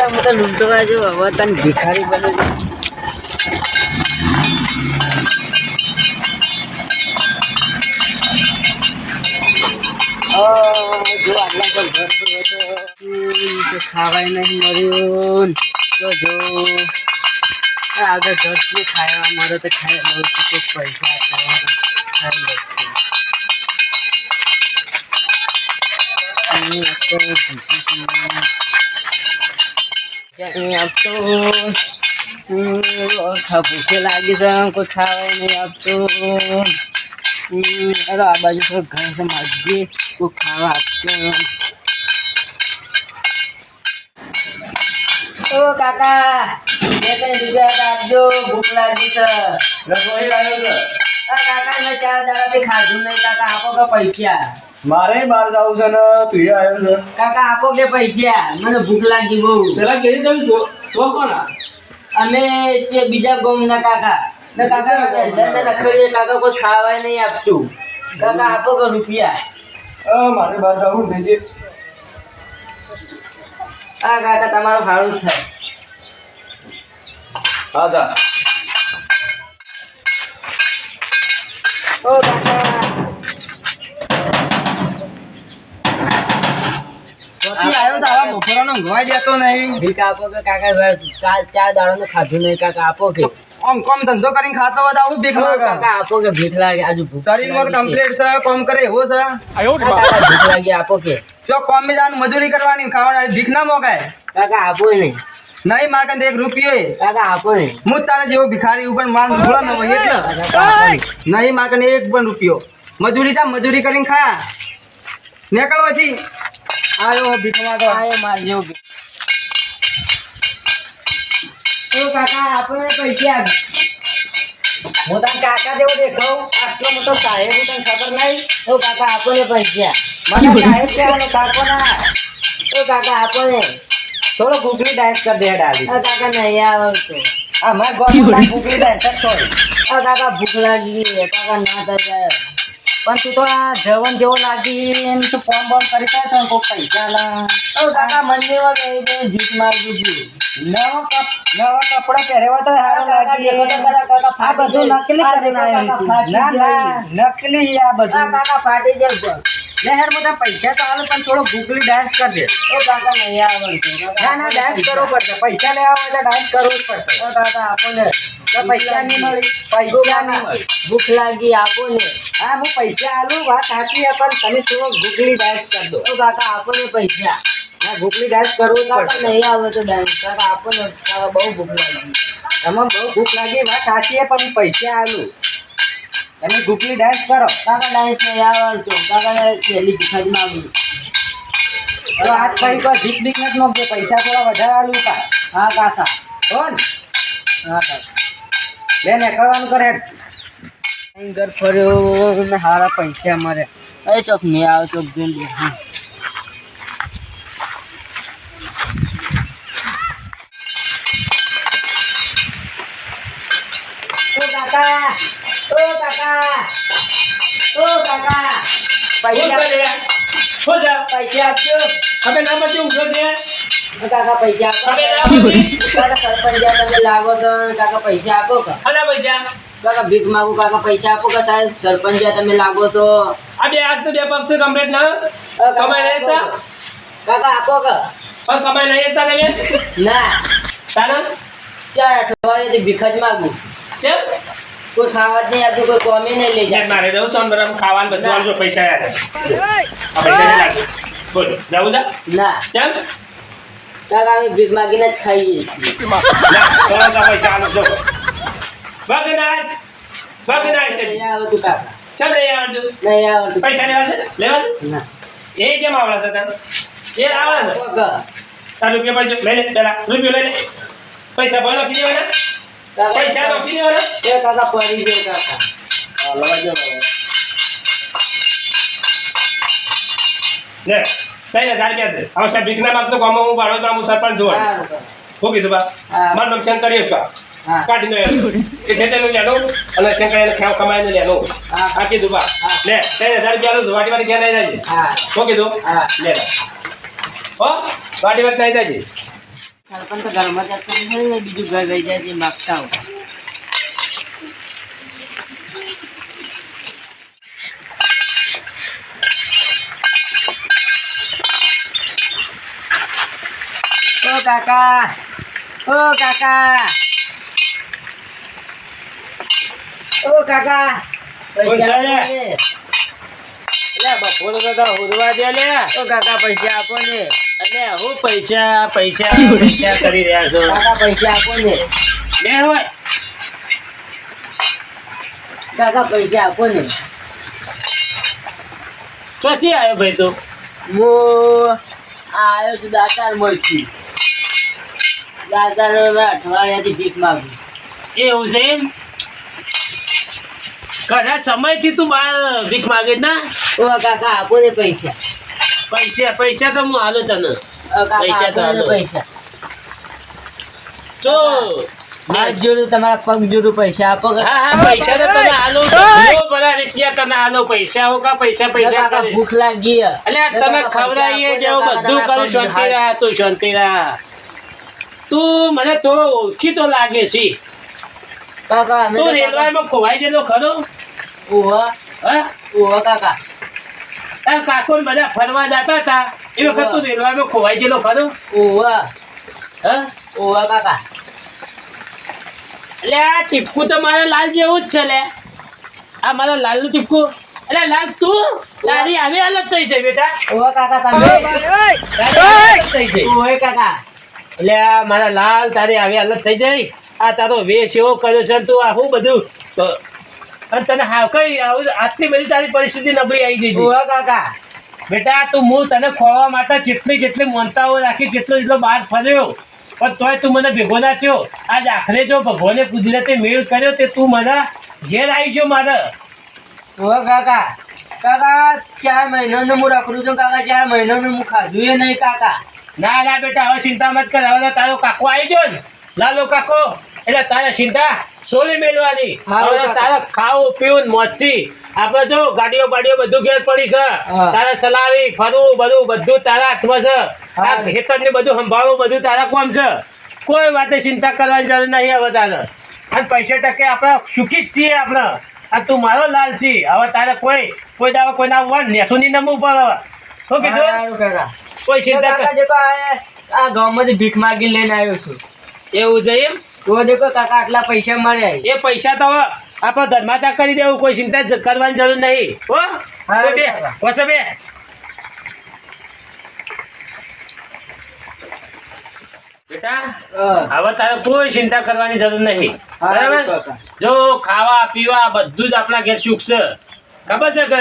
હું તો લૂંટો બાજુ હવે તને ભિખારી બને જો આટલા પર ઘર તો ખાવાય નહીં મળ્યું તો જો આગળ ઘરથી ખાવા મળે તો ખાઈ લઉં છું તો પૈસા ખાઈ લઉં આપતો ભૂખે લાગી છે કોઈ ખાવાય નહીં આપતો અરે આ બાજુ તો ઘર છે માજી કોઈ ખાવા આપતો ઓ કાકા બે ત્રણ રૂપિયા આપજો ભૂખ લાગી છે રસોઈ લાવ્યો છે આ કાકા મેં 4 દાડાથી ખાધું નહીં કાકા આપો કે પૈસા મારે બહાર જવું છે ને તું આવ્યો છે કાકા આપો કે પૈસા મને ભૂખ લાગી બહુ પેલા કેવી તમે છો કોના અમે છીએ બીજા ગામના કાકા ને કાકા રખડીએ કાકા કોઈ ખાવાય નહીં આપતું કાકા આપો કે રૂપિયા મારે બહાર જવું નથી હા કાકા તમારું સારું થાય હા જા ઓ કાકા આવ્યો તો આવા બપોરાનો ઊંઘવાય દેતો નહીં ભીખ આપો કે કાકા કાલ 4 દાડાનું ખાધું નહીં કાકા આપો કે આમ કોમ ધંધો કરીને ખાતો હોય તો આવું ભીખ માંગે કાકા આપો કે ભીખ લાગે આજુ ભૂખ શરીરમાં કમ્પ્લીટ છે કોમ કરે એવો છે કાકા ભૂખ લાગી આપો કે જો કોમ માં જવાનું મજૂરી કરવાની ખાવાનું ભીખ ના મોગાય કાકા આપો નહીં નહીં મારે કંઈ 1 રૂપિયો કાકા આપો નહીં હું તારે જેવો ભિખારી ઉપર માર ઢોળા ન હોય એટલે નહીં મારે કંઈ 1 પણ રૂપિયો મજૂરી તા મજૂરી કરીને ખા નીકળવાથી આયો ભીખ માંગો આયો માર જેવું ભીખ તો કાકા આપણે પૈસા હું તને કાકા જેવો દેખાવ આટલો મોટો સાહેબ હું તને ખબર નહીં તો કાકા આપો ને પૈસા મને સાહેબ કહેવાનો કાકો ના તો કાકા આપો ને થોડો ગુગલી ડાન્સ કરી દે ડાલી કાકા નહીં આવતો અમાર ગોળમાં ગુગલી ડાન્સ થોડી કાકા ભૂખ લાગી કાકા ના થાય પણ તું તો આ જવન જેવો લાગી એમ તો ફોન બોન કરી થાય તો કોઈ પૈસા લા કાકા મંદિરમાં ગઈ બે જીત મારી દીધી નવા કપડા પહેરેવા તો સારો લાગી આ બધું નકલી કરીને આવ્યો ના નકલી આ બધું કાકા ફાટી જાય લહેર બધા પૈસા તો આલો પણ થોડો ગુગલી ડાન્સ કર દે ઓ કાકા નહીં આવડતું ના ડાન્સ કરવો પડશે પૈસા લેવા હોય તો ડાન્સ કરવું જ પડશે ઓ કાકા આપો ને તો પૈસા નહીં મળી પૈસા નહીં મળી ભૂખ લાગી આપો ને હા હું પૈસા આલું વાત સાચી છે પણ તમે થોડો ગુગલી ડાન્સ કરી દો ઓ કાકા આપો ને પૈસા ના ગુગલી ડાન્સ કરવું જ કાકા પડશે નહીં આવડતું ડાન્સ કાકા આપો ને કાકા બહુ ભૂખ લાગી તમે બહુ ભૂખ લાગી વાત સાચી છે પણ હું પૈસા આલું તમે ગુગલી ડાન્સ કરો કાકા ડાન્સ નહીં આવડતું કાકા પહેલી ભિખારી માંગી તો આજ કઈ કોઈ ભીખ ભીખ નથી માંગતો પૈસા થોડા વધારે આલું કા હા કાકા કોણ હા કાકા લે નીકળવાનું કરે અહીં ઘર ફર્યો ને સારા પૈસા મળે અરે ચોક મેં આવ ચોક જોઈને હા ઓ કાકા ઓ કાકા ઓ કાકા પૈસા પૈસા આપજો હવે ના બચ્યું ઉભો છે કાકા પૈસા આપો કાકા સરપંચ તમે લાગો તો કાકા પૈસા આપો આના પૈસા કાકા ભીખ માંગુ કાકા પૈસા આપો કે સાહેબ સરપંચ તમે લાગો છો આ બે આજ તો બે પક્ષ કમ્પ્લીટ ના કમાઈ નહીં તા કાકા આપો કે પણ કમાઈ નહીં તા તમે ના તાના 4 અઠવાડિયાથી ભીખ જ માંગુ છે કોઈ ખાવા જ નહીં આપતું કોઈ કોમી નહીં લઈ જાય મારે જવું છે બરાબર ખાવાનું બધું આવજો પૈસા યાર આ પૈસા નહીં લાગે બોલ જવું જા ના કેમ કાકા અમે ભીખ માગીને જ ખાઈએ છીએ ના પૈસા આવજો વગનાથ છે નહીં આવતું કાકા ચમ નહીં આવડતું નહીં આવડતું પૈસા લેવા છે ના એ કેમ આવડે છે તને એ આવડે છે આપો કે 4 રૂપિયા લઈ લે પેલા રૂપિયો લઈ લે પૈસા ભાઈ નાખી દેવાના પૈસા નાખી દેવાના એ કાકા પડી જાય કાકા લવાજો લે 3000 રૂપિયા છે હવે સાહેબ ભીખના માગતો ગામમાં હું ભાડો તો હું સરપંચ જોવા સારું કાકા. હું કીધું બા હા. મારું નુકસાન કરીએ કા હા. કાઢીને એ ખેતરનું લેવાનું અને શંકરાને ખેવ કમાઈને લેવાનું હા. આ કીધું બા હા. લે 3000 રૂપિયા લો વાટી વાટી ઘેર આવી જાય હા હું કીધું હા. લે હો વાટી વાટી આવી જાય સરપંચ તો ઘરમાં જતો નથી ને, બીજું ઘર લઈ જાય છે માગતા હોય. ઓ કાકા, ઓ કાકા, ઓ કાકા, પૈસા આપો ને. બપોર તો ઉડવા દે લે. ઓ કાકા પૈસા આપો ને. એટલે હું પૈસા પૈસા પૈસા કરી રહ્યા છો કાકા પૈસા આપો ને. બે હોય કાકા પૈસા આપો ને. ક્યાંથી આવ્યો ભાઈ તું? હું આવ્યો છું દાતાર મળથી. દાતાર અઠવાડિયાથી ભીખ માંગુ. એવું છે એમ? ઘણા સમયથી તું બહાર ભીખ માગે ના? ઓ કાકા આપો ને પૈસા. પૈસા પૈસા તો હું હાલું તને. ઓ કાકા પૈસા તો આપો ને હાલો. પૈસા. તો હાથ જોડું તમારા પગ જોડું પૈસા આપો કાકા. હા હા પૈસા તો તને હાલું. બહુ બધા રૂપિયા તને હાલો. પૈસા હો કા પૈસા પૈસા કાકા કરે. ભૂખ લાગી છે. એટલે તને ખવડાવીએ જેવું બધું કરું. શાંતિ રાહ તું શાંતિ રાહ. તું મને થોડો ઓળખી તો લાગે છે. કાકા અમે તું તો કાકા- રેલવેમાં ખોવાઈ ગયેલો ખરો? ઓહો, હા ઓહો કાકા. તારા કાકો ને બધા ફરવા જતા હતા એ વખત તું રેલવેમાં ખોવાઈ ગયેલો ખરો? ઓહો, હા ઓહો કાકા. એટલે આ ટીપકું તો મારા લાલ જેવું જ છે લે. આ મારા લાલનું ટીપકું. એટલે લાલ તું તારી આવી હાલત થઈ છે બેટા. ઓહો કાકા તમે. તારી આવી હાલત થઈ છે. ઓહો કાકા. એટલે આ મારા લાલ તારી આવી હાલત થઈ જાય. આ તારો વેશ એવો કર્યો છે ને તું આ શું બધું તો- અને તને હા કઈ આટલી બધી તારી પરિસ્થિતિ નબળી આવી ગઈ છે. ઓહો કાકા. બેટા તું હું તને ખોવા માટે જેટલી મોનતાઓ રાખી જેટલો બહાર ફર્યો પણ તોય તું મને ભેગો ના થયો. આજ આખરે જો ભગવાને કુદરતે મેળ કર્યો તે તું મને ઘેર આવી ગયો મારે. ઓહો કાકા. કાકા 4 મહિનાનું હું રખડું છું કાકા. 4 મહિનાનું હું ખાધું એ નહીં કાકા. ના ના બેટા હવે ચિંતા મત કર. હવે તો તારો કાકો આવી ગયો ને લાલો કાકો એટલે તારે ચિંતા સોલી મેળવાની. હારું હવે તો કાકા. તારે ખાવું પીવું ને મોજથી આપણે જો ગાડીઓ બાડીઓ બધું ઘેર પડી છે. હા. તારે ચલાવી ફરવું બધું તારા હાથમાં છે. આ હારું. ખેતરને બધું સંભાળવું બધું તારા કામ છે. કોઈ વાતે ચિંતા કરવાની જરૂર નહીં હવે તારે. અને પૈસા ટકે આપણે સુખી જ છીએ આપણે. આ તું મારો લાલ છી. હવે તારે કોઈ દાવા કોઈના વન નેસું નહીં નમવું પડે હવે. શું કીધું? સારું કાકા. કોઈ ચિંતા કાકા કર. દેખો આ ગામમાંથી ભીખ માગી લઈને આવ્યો છું. એવું છે એમ? તો દેખો કાકા આટલા પૈસા મળ્યા. એ પૈસા તો હવે આપણે ધર્માતા કરી દેવું. કોઈ ચિંતા જ કરવાની જરૂર નહીં. હો હા, બે કાકા. વચ્ચે બે. બેટા હવે તારે કોઈ ચિંતા કરવાની જરૂર નહીં. હા, બરાબર? કાકા. જો ખાવા પીવા બધું જ આપણા ઘેર સુખ છે. ખબર છે કે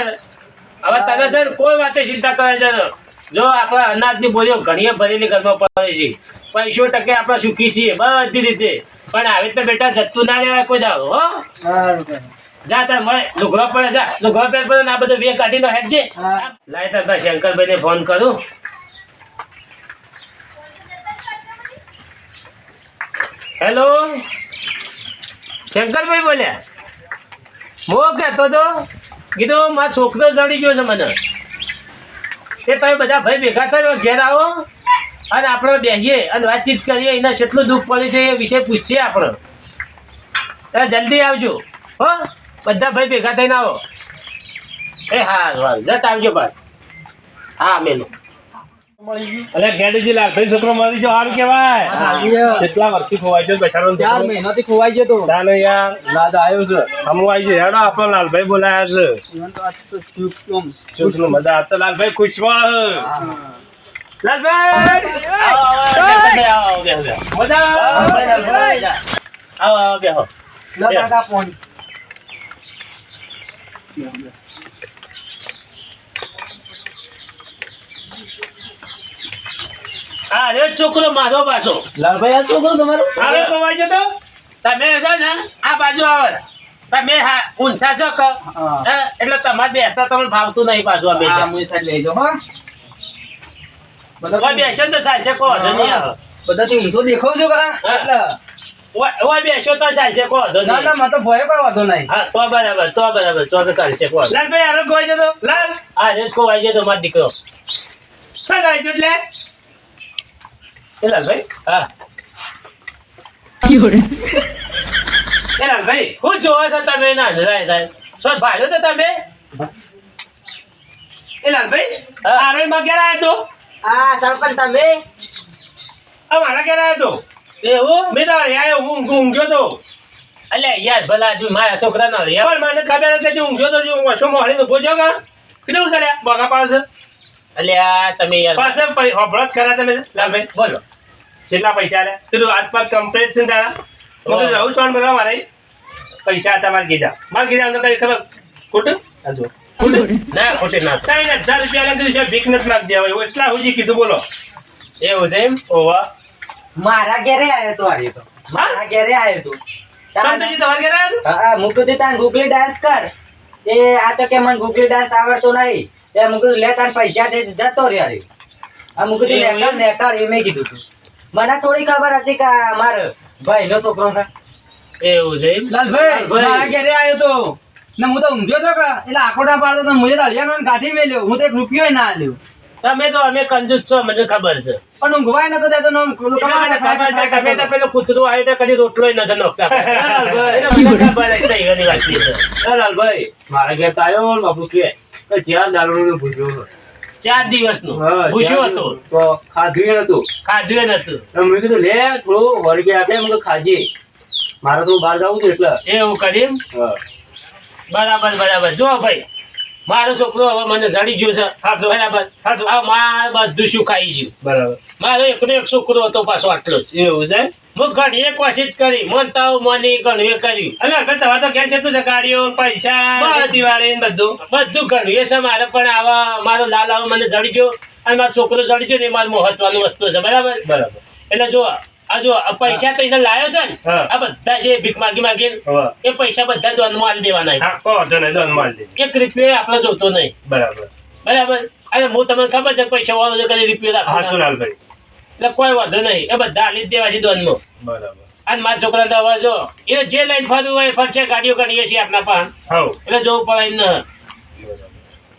હવે તને છે ને કોઈ વાતે ચિંતા કરવાની જરૂર. જો આપણે અનાજની બોરીઓ ઘણીએ ભરેલી ઘરમાં પડે છે. પૈસો ટકે આપણે સુખી છીએ બધી રીતે. પણ આવી તો બેટા જતું ના રહેવાય કોઈ દાવ. હો સારું કાકા. જા તાર મળે લુગડો પડે જા લુગડો પહેર પડે ને આ બધું બે કાઢીને હેઠજે. હા. લાય તાર શંકરભાઈને ફોન કરું. હેલો શંકરભાઈ બોલ્યા? હું કહેતો તો કીધું મારો છોકરો ચડી ગયો છે મને. એ તમે બધા ભાઈ ભેગા થયો ઘેર આવો અને આપણે બેસીએ અને વાતચીત કરીએ. એને કેટલું દુઃખ પડ્યું છે એ વિશે પૂછીએ આપણે. તમે જલ્દી આવજો. હો બધા ભાઈ ભેગા થઈને આવો. એ હા જત આવજો બાદ. હા મેલું. અરે ગેડીજી લાલભાઈ છોકરો મળી ગયો સારું કેવાય. કેટલા વર્ષથી ખોવાઈ ગયો બેચારો છોકરો. 4 મહિનાથી ખોવાઈ ગયો તો. ચાલો યાર લાદ આવ્યો છે. હમું આવી ગયો હેડો આપણો લાલભાઈ બોલાયા છે. છોકરો મજા આ તો લાલભાઈ ખુશમાં. લાલભાઈ આવો આવો શંકરભાઈ આવો બેહો બેહો. મજા. આવો આવો બેહો. લો કાકા ફોન. હા રે છોકરો મારો પાછો. લાલભાઈ આ છોકરો તમારો? હવે ખોવાઈ ગયો તો તમે છો ને આ બાજુ આવે. તમે હા ઊંચા છો કે હા. એટલે તમારે બેસતા તમને ભાવતું નહીં પાછું આ હા, બેસે. હું સાઈડ લઈ જાઉં, હો. ઓય બેસો ને તો ચાલશે કો વાંધો નહીં આવે. બધાથી ઊંધો દેખાવ છો કાકા? હા. એટલે ઓય બેસો તો ચાલશે કો વાંધો ના નહીં. ના મારે તો ભય કોઈ વાંધો નહીં. હા તો બરાબર તો ચાલશે કો વાંધો. લાલભાઈ હારો ખોવાઈ જતો. લાલ હા રેસ કો વાઈ જાય તો મારો દીકરો. ચાલ આવી એટલે એ લાલભાઈ હા એ લાલભાઈ હું જોવો છો તમે ના જરાય થાય શું ભાડ્યો તો તમે એ લાલભાઈ હા. આરોમાં ઘેર આવ્યો તો આ સરપંચ તમે મારા ઘેર આવ્યો તો એવું મેં તો આવ્યો ઊંઘ્યો તો અલ્યા યાર ભલા તું મારા છોકરા ના રે પણ મને ખબર હતી કે ઊંઘ્યો તો જો વશો મોહળી ઉભો જો કા કીધું ચાલ્યા બગા પાડશે અલ્યા તમે યાર પાસે હોભળત ખરા તમે લાલભાઈ બોલો કેટલા પૈસા આલ્યા કીધું આજ પર કમ્પ્લીટ છે તારા હું કીધું રહું છું બધા મારે પૈસા હતા મારે કીધા અમને કઈ ખબર ખોટું હાજો ના ખોટી ના 3000 રૂપિયા લઈને કીધું છે ભીખ નથી માગજે હવે એવું એટલા સુધી કીધું બોલો એવું છે એમ ઓવા મારા ઘરે આવ્યો તો આર્યો તો મારા ઘરે આવ્યો તો સંતજી તમારે ઘરે આવ્યો હા મૂકું તું તાન ગૂગલી ડાન્સ કર એ આ તો કે મને ગૂગલી ડાન્સ આવડતો નહીં એ મૂકું લે તાન પૈસા દે જતો રે યાર આ મૂકું તું નેકળ એ મેં કીધું તું મને થોડી ખબર હતી કે આ મારો ભાઈનો છોકરો છે એવું છે એમ? લાલભાઈ મારા ઘરે આવ્યો તો ને હું તો ઊંઘ્યો તો કે એટલે આકોટા પાડતો તો મુજે અળિયાનો ને કાઢી મેલ્યો હું તો 1 રૂપિયો ના આલ્યો તમે તો અમે કંજૂસ છો મને ખબર છે પણ ઊંઘવાય નતો દેતો ને આમ મને ખબર છે તમે તો પેલો કૂતરું આવ્યું તો કદી રોટલો નથી નોખતા એટલે મને ખબર છે એની વાત છે લાલભાઈ મારા ઘેર તો આવ્યો ને બાપુ કે ચાર દારૂ ભૂસ્યો 4 દિવસનું ભૂસ્યો હતો તો ખાધું નતું ખાધું નતું તો મેં કીધું લે થોડું વળગે આપે મને ખાજે મારે તો બહાર જવું હતું એટલે એવું કરીમ બરાબર જો ભાઈ મારો છોકરો હવે મને જડી ગયો છે બરાબર હવે મારે બધું શું ખાઈ ગયું બરાબર મારો એકનો એક છોકરો હતો પાછો આટલો જ એવું છે હું ઘણી એક કોશિશ કરી મનતા મની ઘણું એ કર્યું અને હવે તમારે તો ક્યાં છે તું ગાડીઓ પૈસા દિવાળી બધું ઘણું એ છે મારે પણ આવા મારો લાલ આવો મને જડી ગયો અને મારો છોકરો જડી ગયો ને એ મારું મહત્વનું વસ્તુ છે બરાબર એટલે જો આ જો આ પૈસા તો એને લાયો છે ને હા. આ બધા જે ભીખ માગી હા. એ પૈસા બધા દોનમાં આલી દેવાના હા કહો તો નહીં દોન માલ દે 1 રૂપિયો આપણે જોતો નહીં બરાબર બરાબર અને હું તમને ખબર છે કે પૈસા વાળો છે કદી રૂપિયો હા રાખવાનો શું લાલભાઈ એટલે કોઈ વાંધો નહીં એ બધા આલી જ દેવા છે દોનમાં બરાબર અને મારા છોકરા તો હવે જો એ જે લઈને ફરવું હોય ફરશે ગાડીઓ ગણીએ છીએ આપણા પાસે હા એટલે જોવું પડે એમ ન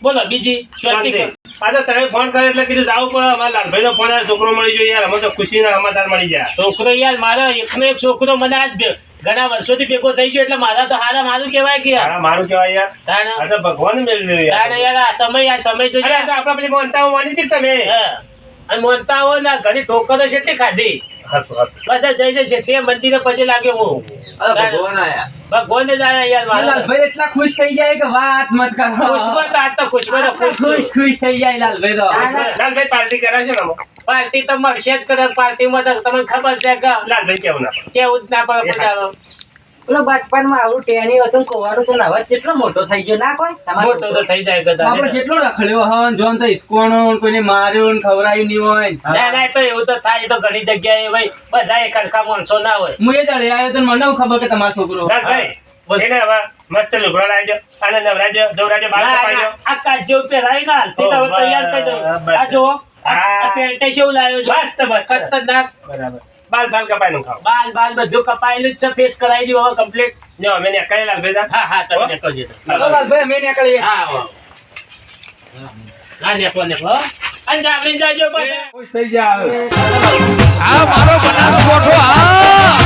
બોલો બીજી શાંતિ કર. આ તો તમે ફોન કર્યો એટલે કીધું જવું પડે અમારા લાલભાઈનો ફોન આવે છોકરો મળી ગયો યાર અમે તો ખુશીના સમાચાર મળી ગયા છોકરો યાર મારા એકનો એક છોકરો મને આજ ઘણા વર્ષોથી ભેગો થઈ ગયો એટલે મારા તો હારા મારું કહેવાય કે યાર મારું કહેવાય યાર તાને આ તો ભગવાન મેળવ્યું યાર યાર આ સમય જોઈએ આપણે પેલી મોનતાઓ માની હતી તમે અને મોનતાઓ ના ઘણી ઠોકરો છે એટલી ખાધી હાસુ બધા જઈ જઈ છે તે મંદિરે પછી લાગ્યો હું ભગવાન આયા ભગવાન જ આયા યાર મારા લાલભાઈ એટલા ખુશ થઈ જાય કે વાત મત કરો ખુશમાં તો આજ તો ખુશમાં તો ખુશ છું. ખુશ થઈ જાય લાલભાઈ તો લાલભાઈ પાર્ટી કરાવજો ને આમાં. પાર્ટી તો મળશે જ કરે પાર્ટીમાં તો તમને ખબર છે કે લાલભાઈ કેવું ના કેવું જ ના પડે પોતાનો. પેલો બચપનમાં આવું ટેણી હતું કોવાનું તો હવે કેટલો મોટો થઈ ગયો ના કોઈ મોટો તો થઈ જાય આપણે ગધા. કેટલો રખડ્યો હન જોન તો ઈસ્કોનો કોઈને માર્યો ને ખવરાયું નહીં હોય ના ના તો એવું તો થાય તો ઘણી જગ્યાએ ભાઈ બધા એક સરખા માણસો ના હોય. હું એ દાડે આવ્યો તો મને એવું ખબર કે તમારો છોકરો લાલભાઈ એને હવે મસ્ત લુગડો લાવજો અને નવરાજો દવરાજો બાલ ના, કપાઈજો ના, આ કાજુ પહેરાવી ના હાલતી તો હવે તૈયાર કરી દઉં. આ જુઓ આ પેન્ટ જેવું લાવ્યો છે મસ્ત મસ્ત ખતરનાક. બરાબર બાલ કપાઈ નું ખાવ બાલ બધું કપાયેલું જ છે ફેસ કરાવી દીધું હવે કમ્પ્લીટ. જો અમે ને કઈ લાલભાઈ હા તમે નીકળજો તો. ચાલો લાલભાઈ અમે નીકળીએ હા વાહ. હા નીકળો અને જાગીને જાજો પાછા. ખુશ થઈ જાય આ મારો બનાસકોઠો આ